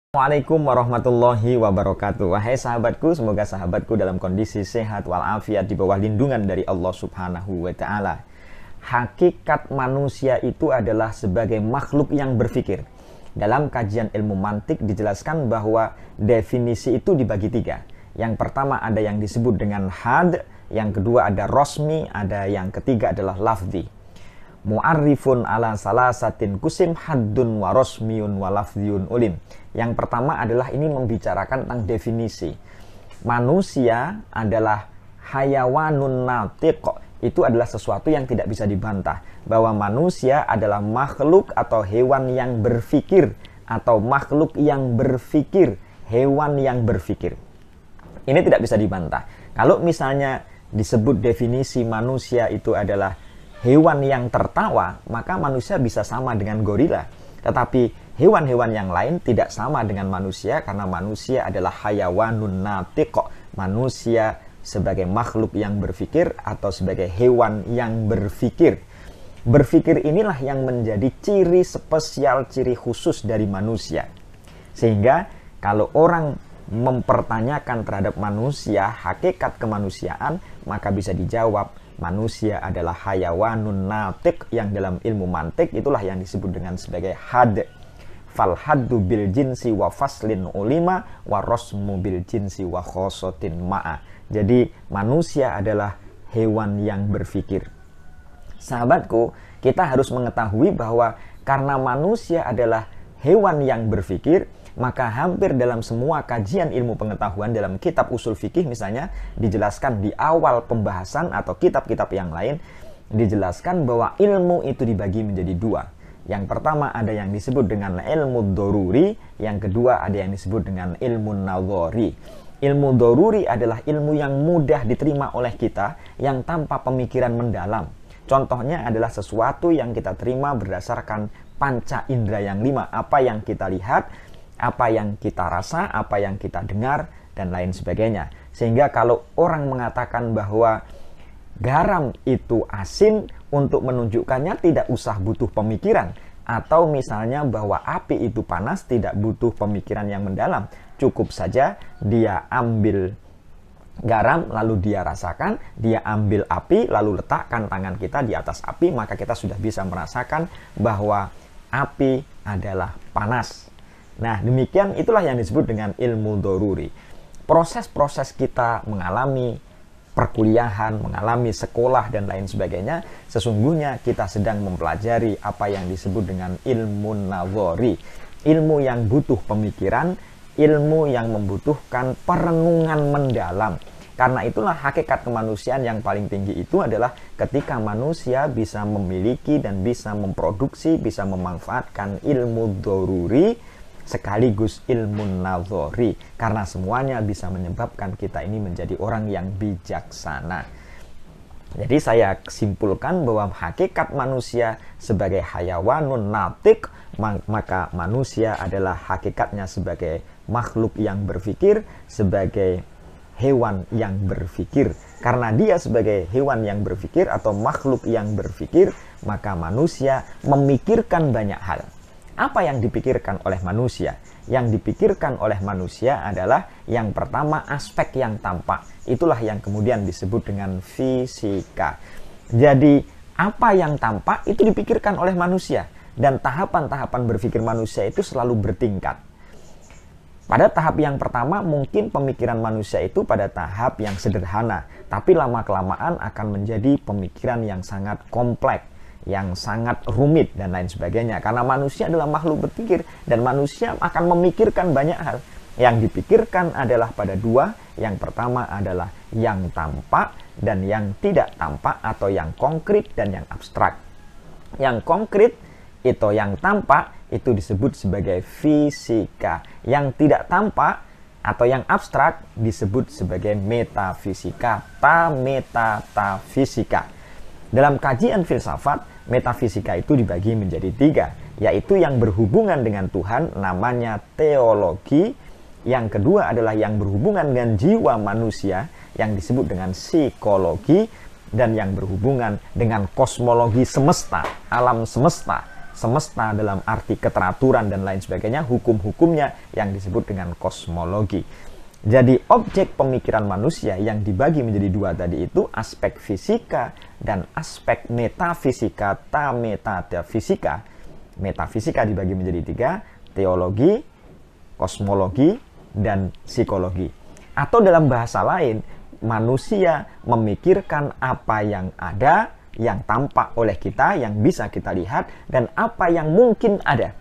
Assalamualaikum warahmatullahi wabarakatuh. Wahai sahabatku, semoga sahabatku dalam kondisi sehat walafiat di bawah lindungan dari Allah Subhanahu wa Ta'ala. Hakikat manusia itu adalah sebagai makhluk yang berpikir. Dalam kajian ilmu mantik dijelaskan bahwa definisi itu dibagi tiga. Yang pertama ada yang disebut dengan had, yang kedua ada rosmi, ada yang ketiga adalah lafzi. Mu'arrifun ala salasatin kusim haddun wa rosmiyun wa lafziyun ulim. Yang pertama adalah ini membicarakan tentang definisi. Manusia adalah hayawanun natiq. Itu adalah sesuatu yang tidak bisa dibantah. Bahwa manusia adalah makhluk atau hewan yang berpikir. Atau makhluk yang berpikir. Hewan yang berpikir. Ini tidak bisa dibantah. Kalau misalnya disebut definisi manusia itu adalah hewan yang tertawa, maka manusia bisa sama dengan gorila. Tetapi hewan-hewan yang lain tidak sama dengan manusia karena manusia adalah hayawanun natiq. Manusia sebagai makhluk yang berpikir atau sebagai hewan yang berpikir. Berpikir inilah yang menjadi ciri spesial, ciri khusus dari manusia. Sehingga kalau orang mempertanyakan terhadap manusia, hakikat kemanusiaan, maka bisa dijawab manusia adalah hayawanun natiq, yang dalam ilmu mantik itulah yang disebut dengan sebagai had. Fal haddu bil jinsi wa faslin ulima wa rosmu bil jinsi wa khosotin ma'a. Jadi manusia adalah hewan yang berpikir. Sahabatku, kita harus mengetahui bahwa karena manusia adalah hewan yang berpikir, maka hampir dalam semua kajian ilmu pengetahuan dalam kitab usul fikih misalnya dijelaskan di awal pembahasan atau kitab-kitab yang lain dijelaskan bahwa ilmu itu dibagi menjadi dua. Yang pertama ada yang disebut dengan ilmu doruri, yang kedua ada yang disebut dengan ilmu nadhari. Ilmu doruri adalah ilmu yang mudah diterima oleh kita yang tanpa pemikiran mendalam. Contohnya adalah sesuatu yang kita terima berdasarkan panca indera yang lima, apa yang kita lihat, apa yang kita rasa, apa yang kita dengar, dan lain sebagainya. Sehingga kalau orang mengatakan bahwa garam itu asin, untuk menunjukkannya tidak usah butuh pemikiran. Atau misalnya bahwa api itu panas, tidak butuh pemikiran yang mendalam. Cukup saja dia ambil garam, lalu dia rasakan, dia ambil api, lalu letakkan tangan kita di atas api, maka kita sudah bisa merasakan bahwa api adalah panas. Nah, demikian itulah yang disebut dengan ilmu doruri. Proses-proses kita mengalami perkuliahan, mengalami sekolah, dan lain sebagainya, sesungguhnya kita sedang mempelajari apa yang disebut dengan ilmu nadhari. Ilmu yang butuh pemikiran, ilmu yang membutuhkan perenungan mendalam. Karena itulah hakikat kemanusiaan yang paling tinggi itu adalah ketika manusia bisa memiliki dan bisa memproduksi, bisa memanfaatkan ilmu doruri, sekaligus ilmu nadhari, karena semuanya bisa menyebabkan kita ini menjadi orang yang bijaksana. Jadi saya simpulkan bahwa hakikat manusia sebagai hayawanun natiq, maka manusia adalah hakikatnya sebagai makhluk yang berpikir, sebagai hewan yang berpikir. Karena dia sebagai hewan yang berpikir atau makhluk yang berpikir, maka manusia memikirkan banyak hal. Apa yang dipikirkan oleh manusia? Yang dipikirkan oleh manusia adalah yang pertama aspek yang tampak. Itulah yang kemudian disebut dengan fisika. Jadi apa yang tampak itu dipikirkan oleh manusia. Dan tahapan-tahapan berpikir manusia itu selalu bertingkat. Pada tahap yang pertama mungkin pemikiran manusia itu pada tahap yang sederhana. Tapi lama-kelamaan akan menjadi pemikiran yang sangat kompleks, yang sangat rumit, dan lain sebagainya. Karena manusia adalah makhluk berpikir, dan manusia akan memikirkan banyak hal. Yang dipikirkan adalah pada dua. Yang pertama adalah yang tampak dan yang tidak tampak, atau yang konkret dan yang abstrak. Yang konkret itu yang tampak itu disebut sebagai fisika. Yang tidak tampak atau yang abstrak disebut sebagai metafisika, metafisika. Dalam kajian filsafat, metafisika itu dibagi menjadi tiga, yaitu yang berhubungan dengan Tuhan, namanya teologi. Yang kedua adalah yang berhubungan dengan jiwa manusia, yang disebut dengan psikologi. Dan yang berhubungan dengan kosmologi semesta, alam semesta, semesta dalam arti keteraturan dan lain sebagainya, hukum-hukumnya yang disebut dengan kosmologi. Jadi objek pemikiran manusia yang dibagi menjadi dua tadi itu aspek fisika dan aspek metafisika, metafisika. Metafisika dibagi menjadi tiga, teologi, kosmologi, dan psikologi. Atau dalam bahasa lain, manusia memikirkan apa yang ada, yang tampak oleh kita, yang bisa kita lihat, dan apa yang mungkin ada.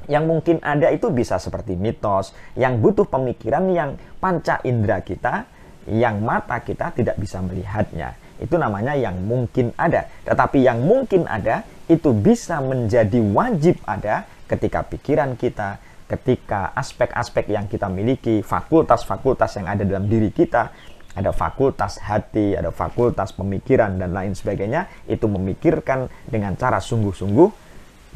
Yang mungkin ada itu bisa seperti mitos, yang butuh pemikiran yang panca indera kita, yang mata kita tidak bisa melihatnya. Itu namanya yang mungkin ada. Tetapi yang mungkin ada, itu bisa menjadi wajib ada ketika pikiran kita, ketika aspek-aspek yang kita miliki, fakultas-fakultas yang ada dalam diri kita, ada fakultas hati, ada fakultas pemikiran, dan lain sebagainya, itu memikirkan dengan cara sungguh-sungguh,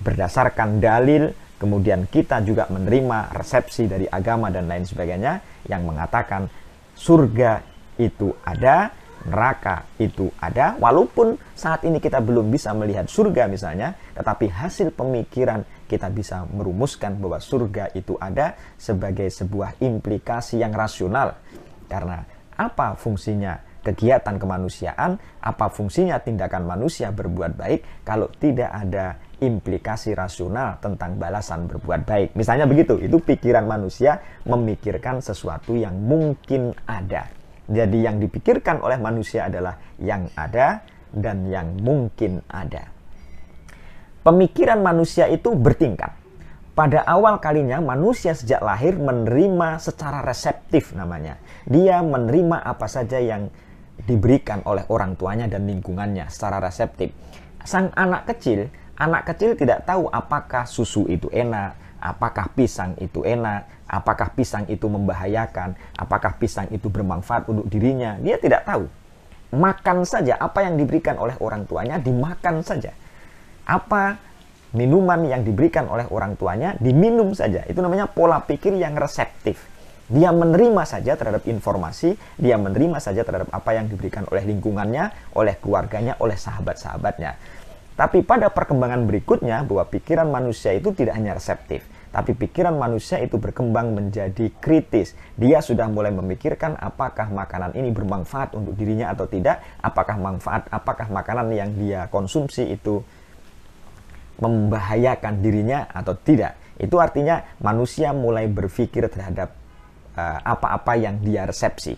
berdasarkan dalil, kemudian kita juga menerima resepsi dari agama dan lain sebagainya, yang mengatakan surga itu ada, neraka itu ada, walaupun saat ini kita belum bisa melihat surga misalnya, tetapi hasil pemikiran kita bisa merumuskan bahwa surga itu ada sebagai sebuah implikasi yang rasional. Karena apa fungsinya kegiatan kemanusiaan, apa fungsinya tindakan manusia berbuat baik kalau tidak ada implikasi rasional tentang balasan berbuat baik. Misalnya begitu, itu pikiran manusia memikirkan sesuatu yang mungkin ada. Jadi yang dipikirkan oleh manusia adalah yang ada dan yang mungkin ada. Pemikiran manusia itu bertingkat. Pada awal kalinya manusia sejak lahir menerima secara reseptif namanya. Dia menerima apa saja yang diberikan oleh orang tuanya dan lingkungannya secara reseptif. Sang anak kecil tidak tahu apakah susu itu enak, apakah pisang itu enak, apakah pisang itu membahayakan, apakah pisang itu bermanfaat untuk dirinya. Dia tidak tahu. Makan saja apa yang diberikan oleh orang tuanya, dimakan saja. Apa minuman yang diberikan oleh orang tuanya, diminum saja. Itu namanya pola pikir yang reseptif. Dia menerima saja terhadap informasi, dia menerima saja terhadap apa yang diberikan oleh lingkungannya, oleh keluarganya, oleh sahabat-sahabatnya. Tapi pada perkembangan berikutnya, bahwa pikiran manusia itu tidak hanya reseptif, tapi pikiran manusia itu berkembang menjadi kritis. Dia sudah mulai memikirkan apakah makanan ini bermanfaat untuk dirinya atau tidak, apakah makanan yang dia konsumsi itu membahayakan dirinya atau tidak. Itu artinya manusia mulai berpikir terhadap apa-apa yang dia resepsi.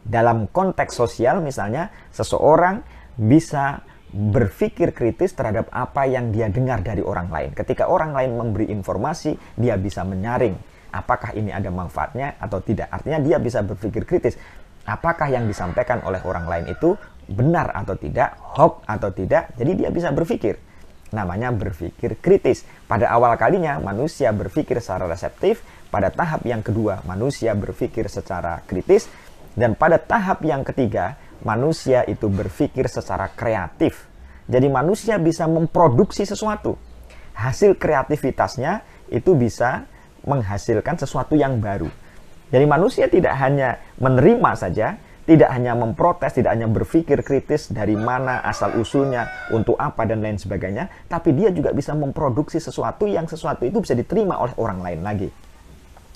Dalam konteks sosial misalnya, seseorang bisa berpikir kritis terhadap apa yang dia dengar dari orang lain. Ketika orang lain memberi informasi, dia bisa menyaring apakah ini ada manfaatnya atau tidak. Artinya dia bisa berpikir kritis. Apakah yang disampaikan oleh orang lain itu benar atau tidak, hoax atau tidak. Jadi dia bisa berpikir. Namanya berpikir kritis. Pada awal kalinya manusia berpikir secara reseptif, pada tahap yang kedua manusia berpikir secara kritis, dan pada tahap yang ketiga manusia itu berpikir secara kreatif. Jadi manusia bisa memproduksi sesuatu. Hasil kreativitasnya itu bisa menghasilkan sesuatu yang baru. Jadi manusia tidak hanya menerima saja, tidak hanya memprotes, tidak hanya berpikir kritis dari mana asal-usulnya, untuk apa dan lain sebagainya, tapi dia juga bisa memproduksi sesuatu yang sesuatu itu bisa diterima oleh orang lain lagi.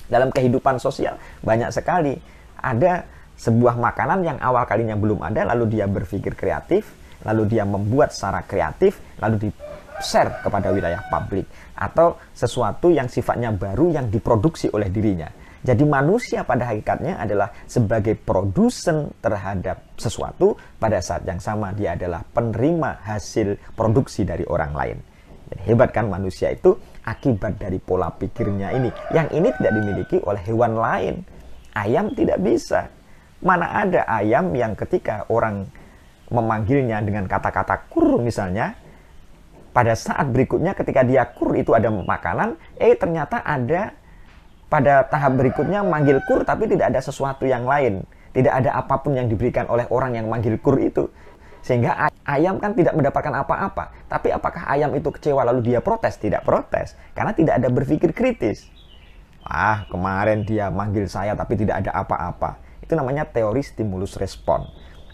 Dalam kehidupan sosial banyak sekali ada sebuah makanan yang awal kalinya belum ada, lalu dia berpikir kreatif, lalu dia membuat secara kreatif, lalu di-share kepada wilayah publik, atau sesuatu yang sifatnya baru yang diproduksi oleh dirinya. Jadi manusia pada hakikatnya adalah sebagai produsen terhadap sesuatu, pada saat yang sama dia adalah penerima hasil produksi dari orang lain. Jadi hebat kan manusia itu akibat dari pola pikirnya ini. Yang ini tidak dimiliki oleh hewan lain. Ayam tidak bisa. Mana ada ayam yang ketika orang memanggilnya dengan kata-kata kur misalnya, pada saat berikutnya ketika dia kur itu ada makanan, ternyata ada pada tahap berikutnya manggil kur tapi tidak ada sesuatu yang lain. Tidak ada apapun yang diberikan oleh orang yang manggil kur itu. Sehingga ayam kan tidak mendapatkan apa-apa. Tapi apakah ayam itu kecewa lalu dia protes? Tidak protes. Karena tidak ada berpikir kritis. Kemarin dia manggil saya tapi tidak ada apa-apa. Itu namanya teori stimulus respon.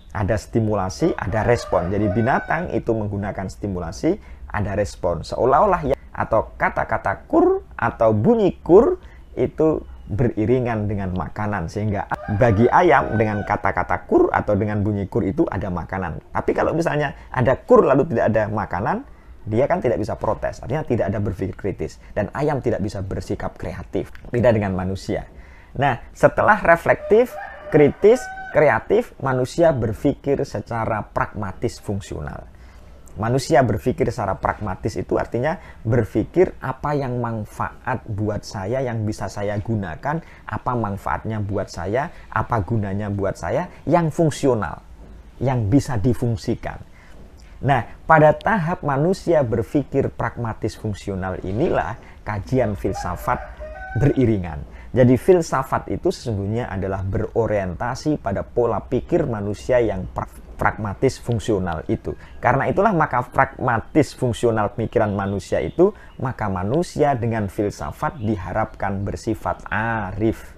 Ada stimulasi, ada respon. Jadi binatang itu menggunakan stimulasi, ada respon. Seolah-olah ya, atau kata-kata kur atau bunyi kur itu beriringan dengan makanan. Sehingga bagi ayam dengan kata-kata kur atau dengan bunyi kur itu ada makanan. Tapi kalau misalnya ada kur lalu tidak ada makanan, dia kan tidak bisa protes. Artinya tidak ada berpikir kritis. Dan ayam tidak bisa bersikap kreatif. Beda dengan manusia. Nah, setelah reflektif, kritis, kreatif, manusia berpikir secara pragmatis fungsional. Manusia berpikir secara pragmatis itu artinya berpikir apa yang manfaat buat saya, yang bisa saya gunakan, apa manfaatnya buat saya, apa gunanya buat saya, yang fungsional, yang bisa difungsikan. Nah, pada tahap manusia berpikir pragmatis fungsional inilah kajian filsafat beriringan. Jadi filsafat itu sesungguhnya adalah berorientasi pada pola pikir manusia yang pragmatis fungsional itu. Karena itulah maka pragmatis fungsional pemikiran manusia itu, maka manusia dengan filsafat diharapkan bersifat arif.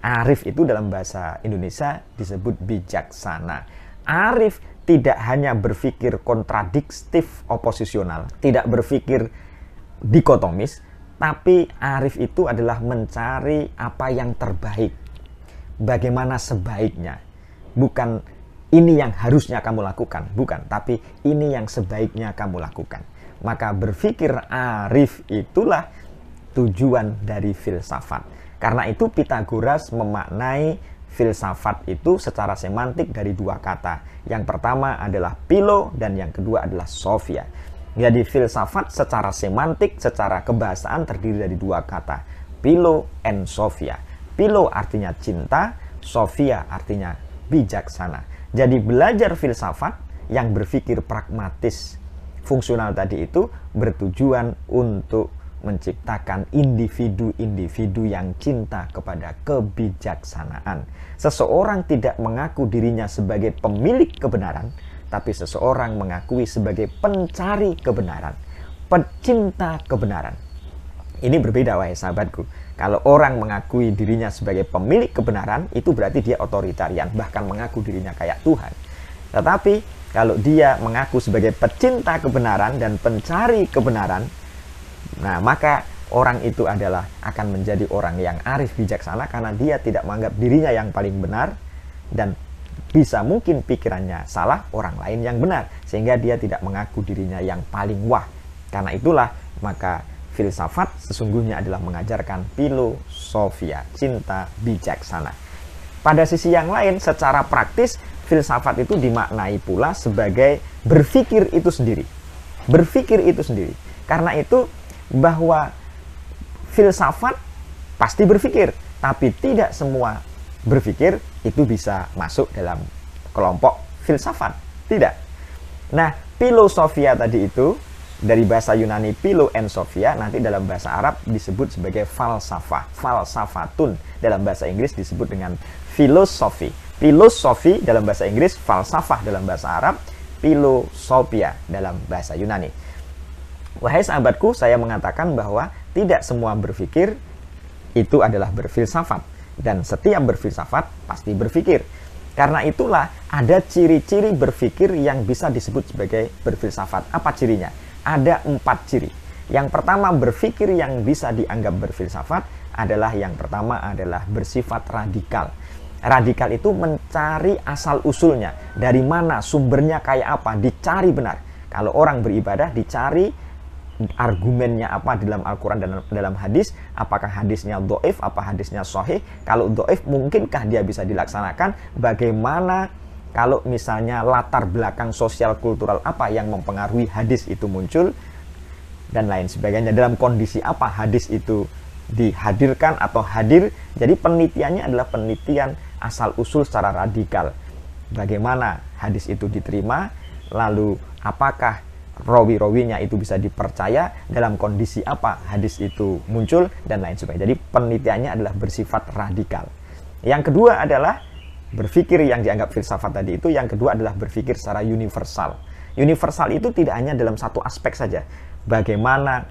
Arif itu dalam bahasa Indonesia disebut bijaksana. Arif tidak hanya berpikir kontradiktif oposisional, tidak berpikir dikotomis, tapi arif itu adalah mencari apa yang terbaik. Bagaimana sebaiknya. Bukan ini yang harusnya kamu lakukan. Bukan. Tapi ini yang sebaiknya kamu lakukan. Maka berpikir arif itulah tujuan dari filsafat. Karena itu Pythagoras memaknai filsafat itu secara semantik dari dua kata. Yang pertama adalah philo dan yang kedua adalah sophia. Jadi filsafat secara semantik, secara kebahasaan terdiri dari dua kata, philo and sophia. Philo artinya cinta, sophia artinya bijaksana. Jadi belajar filsafat yang berpikir pragmatis fungsional tadi itu bertujuan untuk menciptakan individu-individu yang cinta kepada kebijaksanaan. Seseorang tidak mengaku dirinya sebagai pemilik kebenaran, tapi seseorang mengakui sebagai pencari kebenaran, pecinta kebenaran. Ini berbeda, wahai sahabatku. Kalau orang mengakui dirinya sebagai pemilik kebenaran, itu berarti dia otoritarian, bahkan mengaku dirinya kayak Tuhan. Tetapi kalau dia mengaku sebagai pecinta kebenaran dan pencari kebenaran, nah maka orang itu adalah akan menjadi orang yang arif bijaksana karena dia tidak menganggap dirinya yang paling benar dan bisa mungkin pikirannya salah orang lain yang benar, sehingga dia tidak mengaku dirinya yang paling wah. Karena itulah maka filsafat sesungguhnya adalah mengajarkan filosofia, cinta bijaksana. Pada sisi yang lain, secara praktis filsafat itu dimaknai pula sebagai berpikir itu sendiri. Berpikir itu sendiri. Karena itu bahwa filsafat pasti berpikir, tapi tidak semua berpikir itu bisa masuk dalam kelompok filsafat. Tidak. Nah, filosofia tadi itu dari bahasa Yunani philo and sophia, nanti dalam bahasa Arab disebut sebagai falsafah, falsafatun. Dalam bahasa Inggris disebut dengan filosofi. Filosofi dalam bahasa Inggris, falsafah dalam bahasa Arab, filosofia dalam bahasa Yunani. Wahai sahabatku, saya mengatakan bahwa tidak semua berpikir itu adalah berfilsafat. Dan setiap berfilsafat pasti berpikir. Karena itulah ada ciri-ciri berpikir yang bisa disebut sebagai berfilsafat. Apa cirinya? Ada 4 ciri. Yang pertama, berpikir yang bisa dianggap berfilsafat adalah yang pertama adalah bersifat radikal. Radikal itu mencari asal-usulnya. Dari mana sumbernya kayak apa, dicari benar. Kalau orang beribadah dicari argumennya apa dalam Al-Quran dan dalam hadis, apakah hadisnya dhaif, apa hadisnya sahih. Kalau dhaif, mungkinkah dia bisa dilaksanakan? Bagaimana kalau misalnya latar belakang sosial kultural apa yang mempengaruhi hadis itu muncul, dan lain sebagainya. Dalam kondisi apa hadis itu dihadirkan atau hadir. Jadi penelitiannya adalah penelitian asal-usul secara radikal. Bagaimana hadis itu diterima, lalu apakah rawi-rawinya itu bisa dipercaya, dalam kondisi apa hadis itu muncul, dan lain sebagainya. Jadi penelitiannya adalah bersifat radikal. Yang kedua adalah berpikir yang dianggap filsafat tadi itu, yang kedua adalah berpikir secara universal. Universal itu tidak hanya dalam satu aspek saja. Bagaimana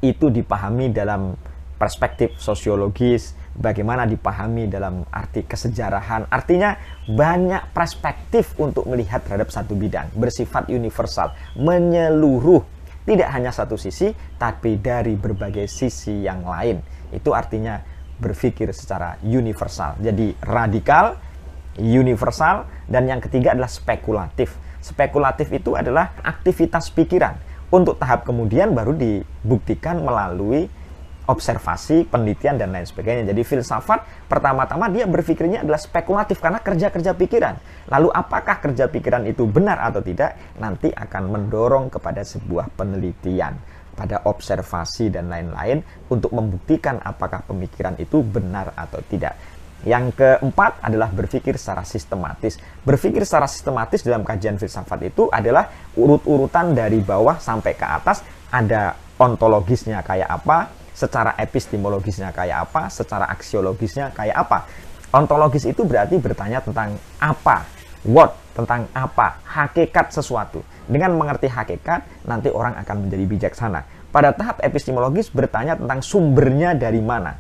itu dipahami dalam perspektif sosiologis, bagaimana dipahami dalam arti kesejarahan. Artinya banyak perspektif untuk melihat terhadap satu bidang, bersifat universal, menyeluruh, tidak hanya satu sisi, tapi dari berbagai sisi yang lain. Itu artinya berpikir secara universal. Jadi radikal, universal, dan yang ketiga adalah spekulatif. Spekulatif itu adalah aktivitas pikiran. Untuk tahap kemudian baru dibuktikan melalui observasi, penelitian, dan lain sebagainya. Jadi filsafat pertama-tama dia berpikirnya adalah spekulatif karena kerja-kerja pikiran. Lalu apakah kerja pikiran itu benar atau tidak, nanti akan mendorong kepada sebuah penelitian, pada observasi dan lain-lain untuk membuktikan apakah pemikiran itu benar atau tidak. Yang keempat adalah berpikir secara sistematis. Berpikir secara sistematis dalam kajian filsafat itu adalah urut-urutan dari bawah sampai ke atas, ada ontologisnya kayak apa, secara epistemologisnya kayak apa, secara aksiologisnya kayak apa. Ontologis itu berarti bertanya tentang apa, what, tentang apa, hakikat sesuatu. Dengan mengerti hakikat, nanti orang akan menjadi bijaksana. Pada tahap epistemologis bertanya tentang sumbernya dari mana,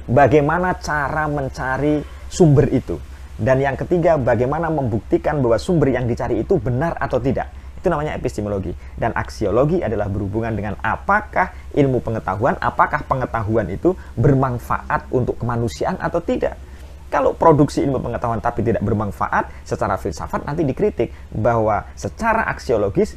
bagaimana cara mencari sumber itu. Dan yang ketiga, bagaimana membuktikan bahwa sumber yang dicari itu benar atau tidak. Itu namanya epistemologi. Dan aksiologi adalah berhubungan dengan apakah ilmu pengetahuan, apakah pengetahuan itu bermanfaat untuk kemanusiaan atau tidak. Kalau produksi ilmu pengetahuan tapi tidak bermanfaat, secara filsafat nanti dikritik bahwa secara aksiologis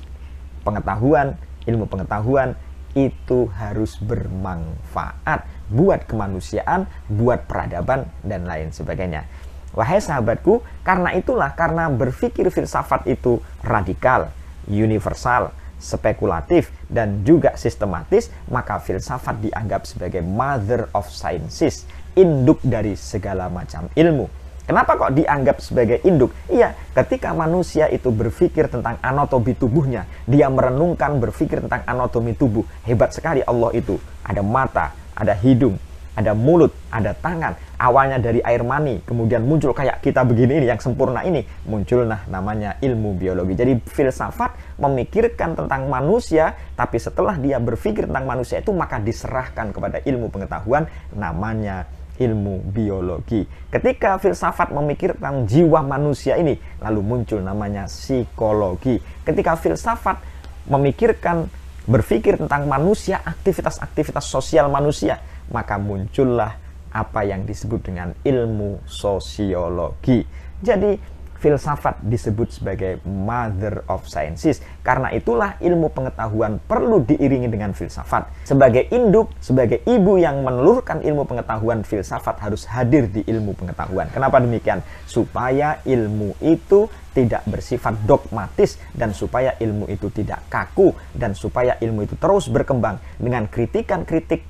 pengetahuan, ilmu pengetahuan itu harus bermanfaat buat kemanusiaan, buat peradaban, dan lain sebagainya. Wahai sahabatku, karena itulah, karena berpikir filsafat itu radikal, universal, spekulatif, dan juga sistematis, maka filsafat dianggap sebagai mother of sciences, induk dari segala macam ilmu. Kenapa kok dianggap sebagai induk? Iya, ketika manusia itu berpikir tentang anatomi tubuhnya, dia merenungkan berpikir tentang anatomi tubuh. Hebat sekali Allah itu. Ada mata, ada hidung, ada mulut, ada tangan. Awalnya dari air mani, kemudian muncul kayak kita begini ini, yang sempurna ini. Muncullah namanya ilmu biologi. Jadi filsafat memikirkan tentang manusia, tapi setelah dia berpikir tentang manusia itu, maka diserahkan kepada ilmu pengetahuan, namanya ilmu biologi. Ketika filsafat memikirkan jiwa manusia ini, lalu muncul namanya psikologi. Ketika filsafat memikirkan, berpikir tentang manusia, aktivitas-aktivitas sosial manusia, maka muncullah apa yang disebut dengan ilmu sosiologi. Jadi filsafat disebut sebagai mother of sciences. Karena itulah ilmu pengetahuan perlu diiringi dengan filsafat. Sebagai induk, sebagai ibu yang menelurkan ilmu pengetahuan, filsafat harus hadir di ilmu pengetahuan. Kenapa demikian? Supaya ilmu itu tidak bersifat dogmatis, dan supaya ilmu itu tidak kaku, dan supaya ilmu itu terus berkembang dengan kritikan-kritik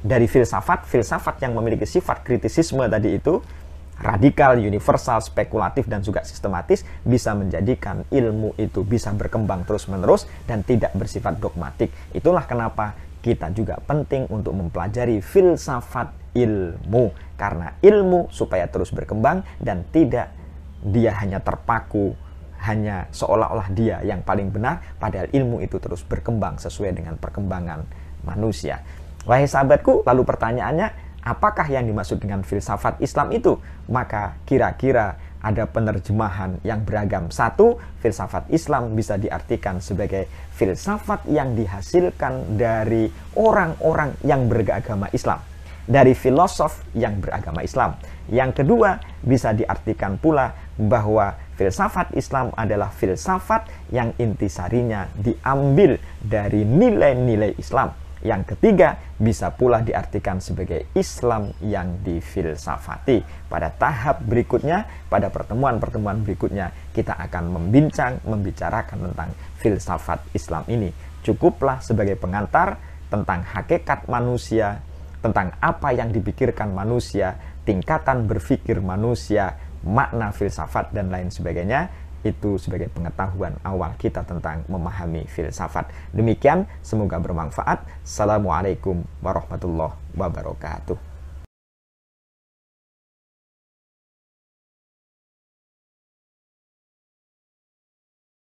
dari filsafat. Filsafat yang memiliki sifat kritisisme tadi itu, radikal, universal, spekulatif, dan juga sistematis, bisa menjadikan ilmu itu bisa berkembang terus-menerus dan tidak bersifat dogmatik. Itulah kenapa kita juga penting untuk mempelajari filsafat ilmu. Karena ilmu supaya terus berkembang dan tidak dia hanya terpaku, hanya seolah-olah dia yang paling benar, padahal ilmu itu terus berkembang sesuai dengan perkembangan manusia. Wahai sahabatku, lalu pertanyaannya, apakah yang dimaksud dengan filsafat Islam itu? Maka kira-kira ada penerjemahan yang beragam. Satu, filsafat Islam bisa diartikan sebagai filsafat yang dihasilkan dari orang-orang yang beragama Islam, dari filosof yang beragama Islam. Yang kedua, bisa diartikan pula bahwa filsafat Islam adalah filsafat yang intisarinya diambil dari nilai-nilai Islam. Yang ketiga, bisa pula diartikan sebagai Islam yang difilsafati. Pada tahap berikutnya, pada pertemuan-pertemuan berikutnya, kita akan membicarakan tentang filsafat Islam ini. Cukuplah sebagai pengantar tentang hakikat manusia, tentang apa yang dipikirkan manusia, tingkatan berpikir manusia, makna filsafat, dan lain sebagainya. Itu sebagai pengetahuan awal kita tentang memahami filsafat. Demikian, semoga bermanfaat. Assalamualaikum warahmatullahi wabarakatuh.